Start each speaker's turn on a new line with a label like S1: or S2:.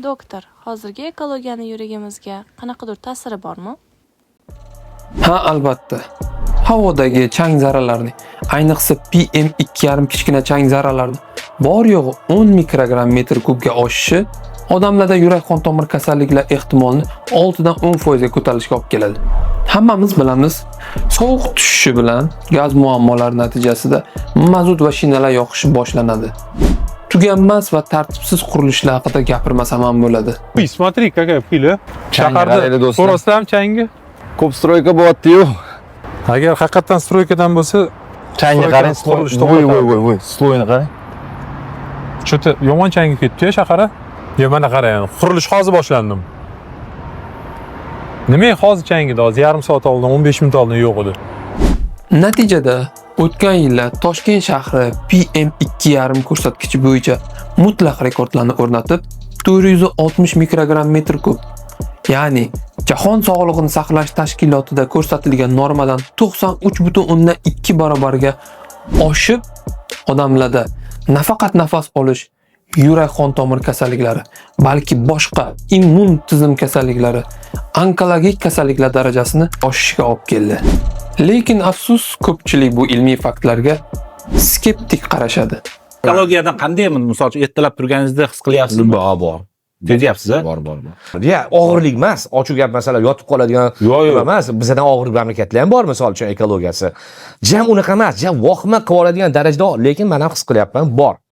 S1: Doktor, hozirgi ekologiyani yuragimizga qanaqadir ta'siri bormi?
S2: Ha, albatta. Havodagi chang zarralarini, ayniqsa PM2,5 kichkina chang zarralarni bor yo'g'i 10 mikrogramm metr kubga oshishi odamlarda yurak-qon tomir kasalliklari ehtimolini 6 dan 10% ga ko'tarishiga olib keladi. Hammamiz bilamiz, sovuq tushishi bilan gaz muammolari natijasida mazut va shinalar yoqishi boshlanadi. Tuganmas va tartibsiz qurilishlar haqida gapirmasam ham bo'ladi.
S3: Смотри, какая пыль, а? Shaharda so'rasam changi.
S4: Ko'p stroyka bo'lyapti-yu.
S3: Agar haqiqatan stroykadan bo'lsa,
S4: Changi qarang, voy, sloyni qarang.
S3: Cho'ta yomon changi ketdi-ya shahara. Yo mana qarang, qurilish hozir boshlandim. Nima hozir changida, hozir yarim soat oldin, 15 minut oldin yo'q edi.
S2: Natijada o'tgan yillar Toshkent shahri PM2,5 ko'rsatkichi bo'yicha mutlaq rekordlarni o'rnatib, 460 mikrogramm metr kub, ya'ni Jahon sog'liqni saqlash tashkilotida ko'rsatilgan normadan 93,2 barobarga oshib, odamlarda nafaqat nafas olish, yurak-qon tomir kasalliklari, balki boshqa immun tizim kasalliklari, onkologik kasalliklar darajasini oshishiga olib keldi. Lekin afsus, ko'pchilik bu ilmiy faktlarga skeptik qarashadi.
S5: Ekologiyadan qanday, misol uchun ertalab turganingizda his qilyapsizmi?
S4: Bor.
S5: Sezyapsiz-a?
S4: Bor. Ya og'irlik emas, ochiq gap masalan yotib qoladigan
S5: Yo'q.
S4: emas. Bizdan og'ir mamlakatlar ham bor, misol uchun ekologiyasi. Jam unaqa emas, jam vahima qilib oladigan darajada, lekin men ham his qilyapman, bor.